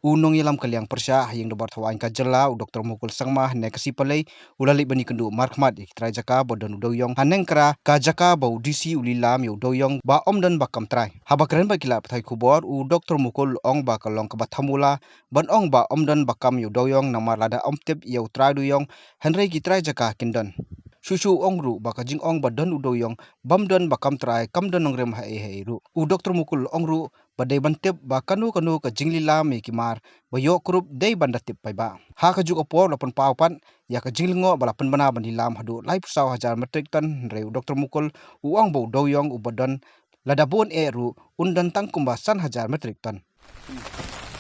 Nongialam ka Liang Pyrshah hayang dabar thawain ka jala Dr. Mukul sangma ne kasipalay ulali bani kendu markhmat ikitrai jaka bodan Dewïong hanengkra ka jaka bau disi lilam Dewïong ba omdan bakam trai haba keren ba kila pathai kubor Dr. Mukul ong ba kalong ka bathamula ban ong ba omdan bakam Dewïong namar lada omtep trai Dewïong henrei kitrai jaka kindan Shushu ongru baka jing ong badan Dewïong bamdan bakam trai kamdan nongrem hai ru Dr. Mukul ongru badai bantep ba kanu ka jinglilam kimar bayo krup dei bandatip pai ba ha ka juk opor lapan paupan ya ka jinglingo balapan bana bandilam hadu lai pusau hajar metrik ton reu Dr. Mukul uang bau Dewïong ubadan ladabun ru undan tangkumba san hajar metrik ton.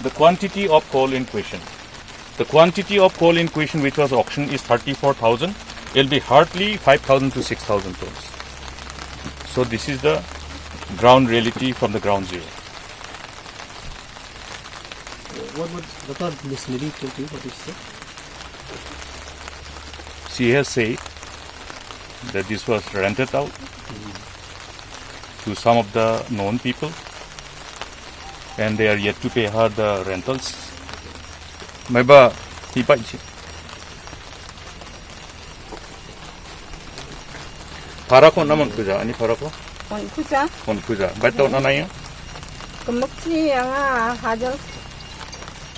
The quantity of coal in question. The quantity of coal in question which was auctioned is 34,000. It will be hardly 5,000 to 6,000 tons. So this is the ground reality from the ground zero. What are Miss Lily told you? What is it? She has said that this was rented out to some of the known people and they are yet to pay her the rentals. Maiba hipa ichi. Parako naman kuja ani parako? On kuja. Bato na nayo? Kumukti ang hajar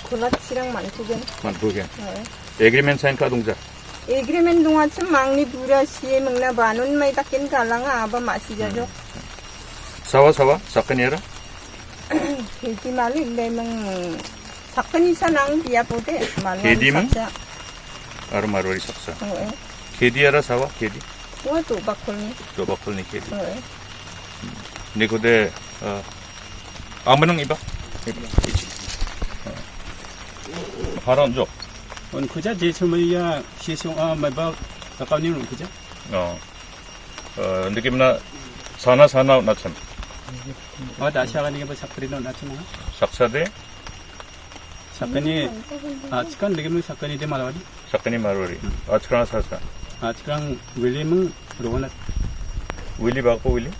kulat sirang mantugen. Mantugen. Agreement sign ka dungja. Agreement dunga 참 망니 부라 시에 먹나 바nun may takin kalanga aba masijajo. Sawa sakanyera? Kedi malik dai mang sakani sanang dia pote malu. Kedi mang? Aru marwari saksa. Kedi ara sawa kedi. Wato bakulni. Do bakulni kedi. Nikode amanang iba. Ichi. Haran jo. On kuja je chumaya 시송 마바 가까우님 그죠? 근데 김나 사나 나참. 다시 하가니까 뭐 사프리도 나잖아. saksaде 사건이 아직간 되게 뭐 사건이 돼 말아리. sakani marwari. Achkana sasa. 아직간 윌리문 로나. Willy bako Willy.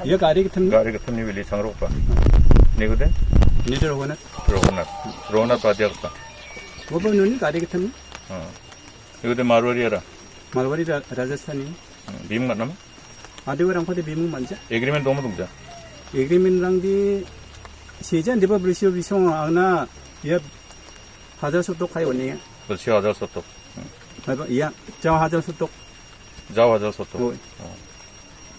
이 가리 같은 거. Gari gathamni Willy sangropa. Nikode? 니들 로나. Rona padyakta. 뭐 눈이 가리 같은 거. Nikode marwari ara. 말와리 라자스탄이. Bim mat nama? 아디오랑 포데 비문 만자. Agreement domo dungja. 에그리멘랑 디 세잔 데바 브리시오 비송 아나 예 하자서도 가요 오니. Belsi hajar sotok. 마바 이야 자 하자서도 Jawa hajar sotok. 오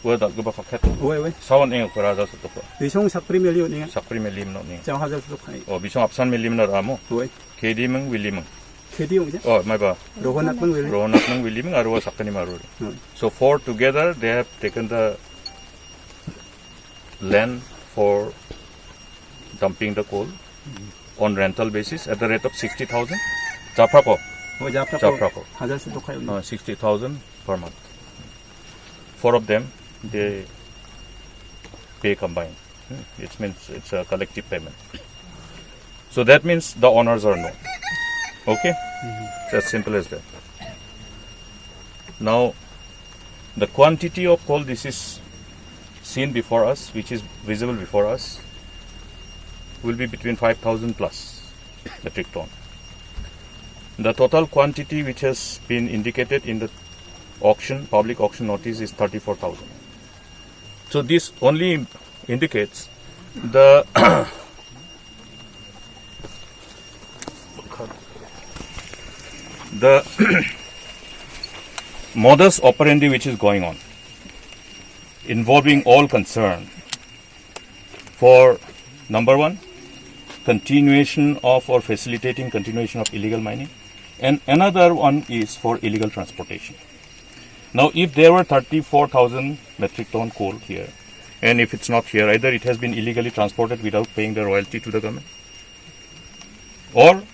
Wada gaba paket. 왜 Sawan eng okra hajar sotok. 비송 사프리멜리 오니. Sakri melim no ni. 자 하자서도 가요. Bisong apsan melim na ramo. 왜 Kedi meng Willy meng. 캐디 오자. Maiba. 로건나 뻥 왜. Rona meng Willy meng arwa sakani marwari. So four together they have taken the land for dumping the coal on rental basis at the rate of 60,000. Japrako. 오 자프라코. Japrako. 하자서도 가요. 60,000 per month. Four of them they pay combined. It means it's a collective payment. So that means the owners are known. Okay? It's as simple as that. Now, the quantity of coal this is seen before us, which is visible before us, will be between 5,000 plus metric ton. The total quantity which has been indicated in the auction, public auction notice is 34,000. So this only indicates the the modus operandi which is going on, involving all concerned for number one, continuation of or facilitating continuation of illegal mining, and another one is for illegal transportation. Now, if there were 34,000 metric ton coal here, and if it's not here, either it has been illegally transported without paying the royalty to the government, or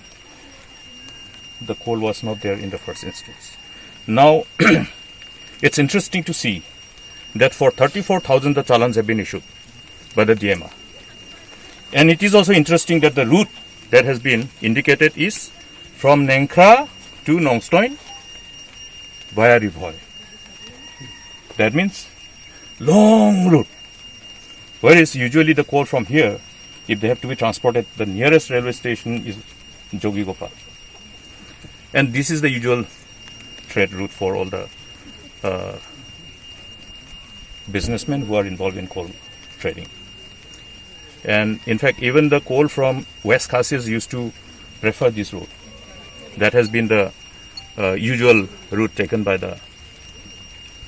the coal was not there in the first instance. Now, it's interesting to see that for 34,000 the challans have been issued by the DMR. And it is also interesting that the route that has been indicated is from Nenkra to Nongstoin via Rivoy. That means long route. Whereas usually the coal from here if they have to be transported, the nearest railway station is Jogigopal. And this is the usual trade route for all the businessmen who are involved in coal trading. And in fact, even the coal from West Khasias used to prefer this route. That has been the usual route taken by the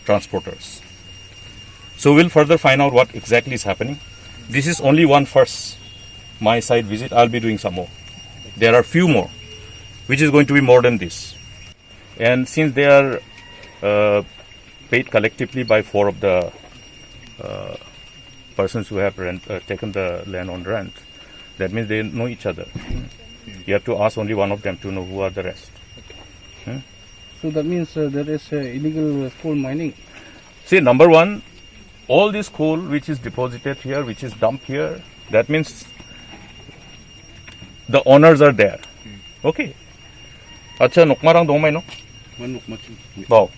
transporters. So we'll further find out what exactly is happening. This is only one first my site visit. I'll be doing some more. There are few more, which is going to be more than this. And since they are paid collectively by 4 of the persons who have taken the land on rent, that means they know each other. You have to ask only one of them to know who are the rest. So that means there is illegal coal mining. See, number one, all this coal which is deposited here, which is dumped here, that means the owners are there. Okay. Acha nukmarang dongmai no? Bao.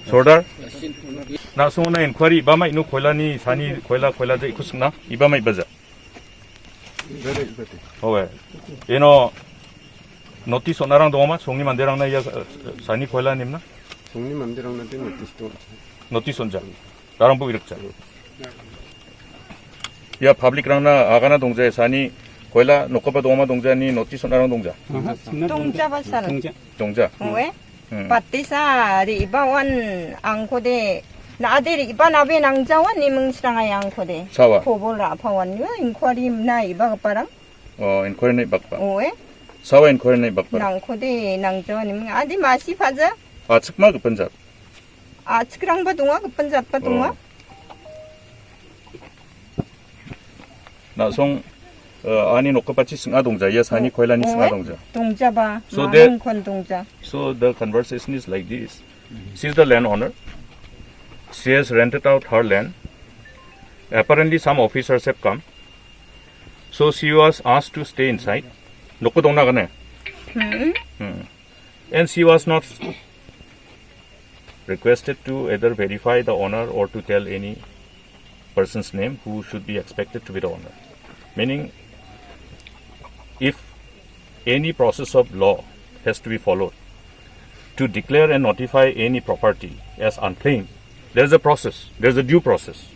Sordar. Na suna inquiry iba mai no koila ni sani koila ja ikusna iba mai baza. Okay. Notice onarang dongma songni manderang na ya sani koila nimna? Songni manderang na din notice onja. Darang bu irakja. Ya public rang na agana dongja sani koila nokapa dongma dongja ni notice onarang dongja. Dongja basal. Dongja. Oe. Patisa ri ibawan angkode na adiri iba nabe nang jawan ni mungsranga angkode. Sawa. Kobola pawan yo inquiry na iba parang. Inquiry na ibakpa. Oe. Sawa inquiry na ibakpa. Nang kode nang jawan ni mga adi masi paja. Achikma ke Punjab. Achikrang ba dunga ke Punjab pa dunga. Na song ani nokkapachi snga dongja ya sani koila ni snga dongja. Dongja ba. So kon dongja. So the conversation is like this. She is the landowner. She has rented out her land. Apparently some officers have come. So she was asked to stay inside. Nokko dongna gane. And she was not requested to either verify the owner or to tell any person's name who should be expected to be the owner. Meaning, if any process of law has to be followed to declare and notify any property as unclaimed, there is a process, there is a due process.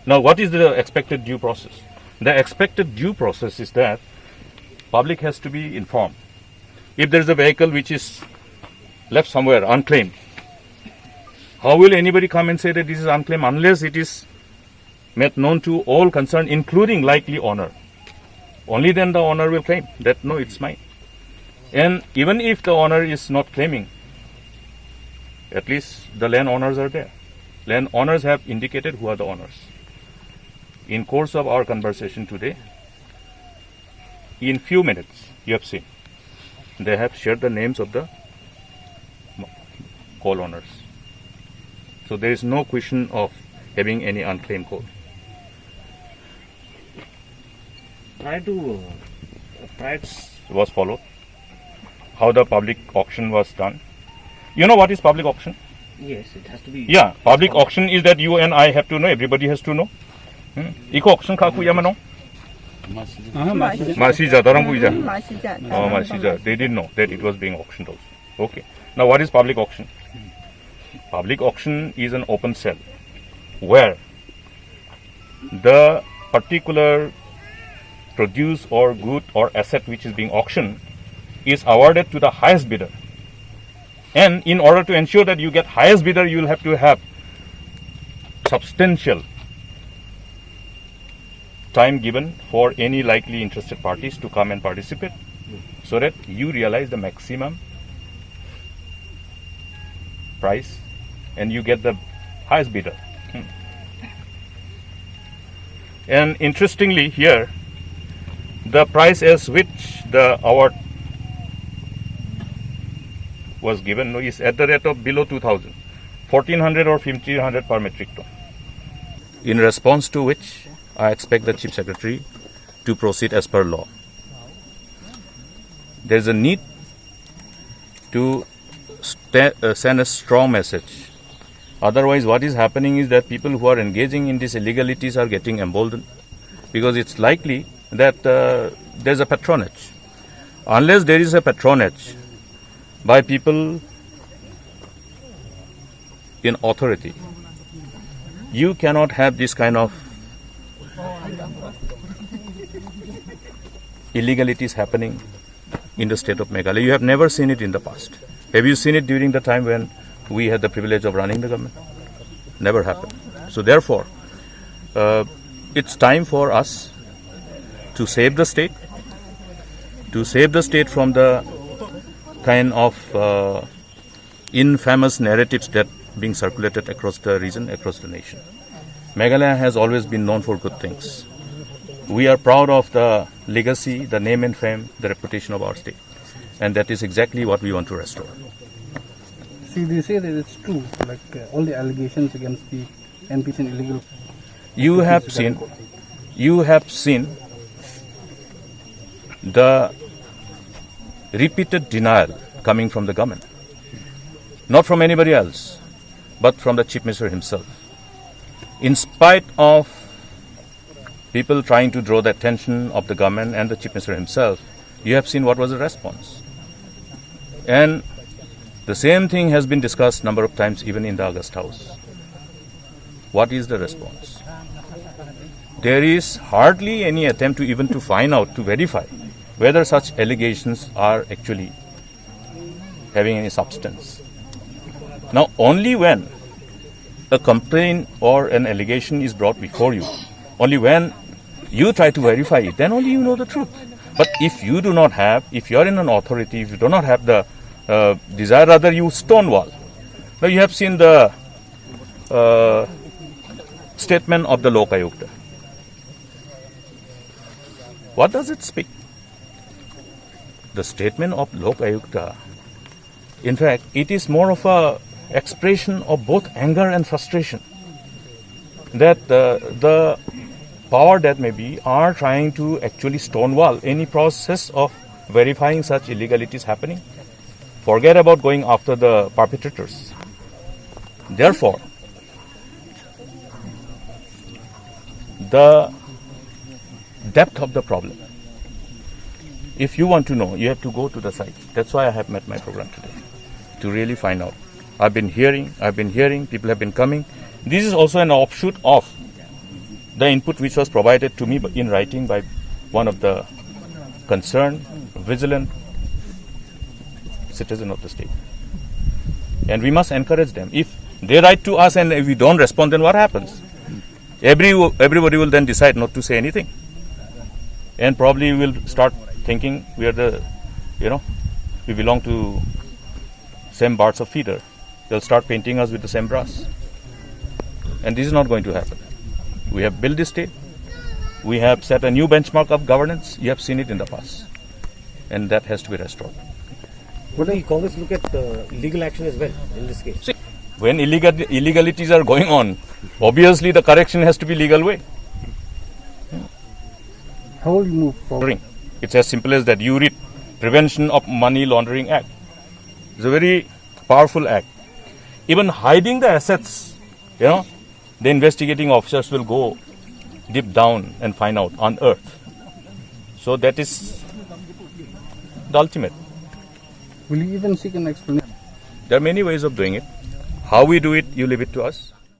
Now, what is the expected due process? The expected due process is that public has to be informed. If there is a vehicle which is left somewhere unclaimed, how will anybody come and say that this is unclaimed unless it is made known to all concerned, including likely owner? Only then the owner will claim that no, it's mine. And even if the owner is not claiming, at least the land owners are there. Land owners have indicated who are the owners. In course of our conversation today, in few minutes, you have seen, they have shared the names of the coal owners. So there is no question of having any unclaimed coal. Price was followed. How the public auction was done. You know what is public auction? Yes, it has to be. Yeah, public auction is that you and I have to know, everybody has to know. Eco auction kaku yamano? Masija, darang buija. Masija. They didn't know that it was being auctioned also. Okay. Now what is public auction? Public auction is an open sale where the particular produce or good or asset which is being auctioned is awarded to the highest bidder. And in order to ensure that you get highest bidder, you will have to have substantial time given for any likely interested parties to come and participate so that you realize the maximum price and you get the highest bidder. And interestingly here, the price as which the award was given is at the rate of below 2,000, 1,400 or 1,500 per metric ton. In response to which, I expect the Chief Secretary to proceed as per law. There is a need to send a strong message Otherwise, what is happening is that people who are engaging in these illegalities are getting emboldened, because it's likely that there's a patronage. Unless there is a patronage by people in authority, you cannot have this kind of illegalities happening in the state of Meghalaya. You have never seen it in the past. Have you seen it during the time when we had the privilege of running the government? Never happened. So therefore, it's time for us to save the state, from the kind of infamous narratives that being circulated across the region, across the nation. Meghalaya has always been known for good things. We are proud of the legacy, the name and fame, the reputation of our state. And that is exactly what we want to restore. See, they say that it's true, like all the allegations against the NPs and illegal. You have seen the repeated denial coming from the government. Not from anybody else, but from the Chief Minister himself. In spite of people trying to draw the attention of the government and the Chief Minister himself, you have seen what was the response. And the same thing has been discussed number of times even in the August House. What is the response? There is hardly any attempt to find out, to verify whether such allegations are actually having any substance. Now, only when a complaint or an allegation is brought before you, only when you try to verify it, then only you know the truth. But if you do not have, if you are in an authority, if you do not have the desire, rather you stonewall. Now you have seen the statement of the Lok Ayukta. What does it speak? The statement of Lok Ayukta, in fact, it is more of a expression of both anger and frustration that the power that may be are trying to actually stonewall any process of verifying such illegalities happening. Forget about going after the perpetrators. Therefore, the depth of the problem, if you want to know, you have to go to the site. That's why I have met my program today, to really find out. I've been hearing, people have been coming. This is also an offshoot of the input which was provided to me in writing by one of the concerned, vigilant citizen of the state. And we must encourage them. If they write to us and if we don't respond, then what happens? Everybody will then decide not to say anything. And probably will start thinking we are we belong to same birds of feeder. They'll start painting us with the same brush. And this is not going to happen. We have built this state. We have set a new benchmark of governance. You have seen it in the past. And that has to be restored. Would the Congress look at legal action as well in this case? See, when illegalities are going on, obviously the correction has to be legal way. How will you move forward? It's as simple as that. Jurip, Prevention of Money Laundering Act. It's a very powerful act. Even hiding the assets, the investigating officers will go deep down and find out, unearth. So that is the ultimate. Will you even seek an explanation? There are many ways of doing it. How we do it, you leave it to us.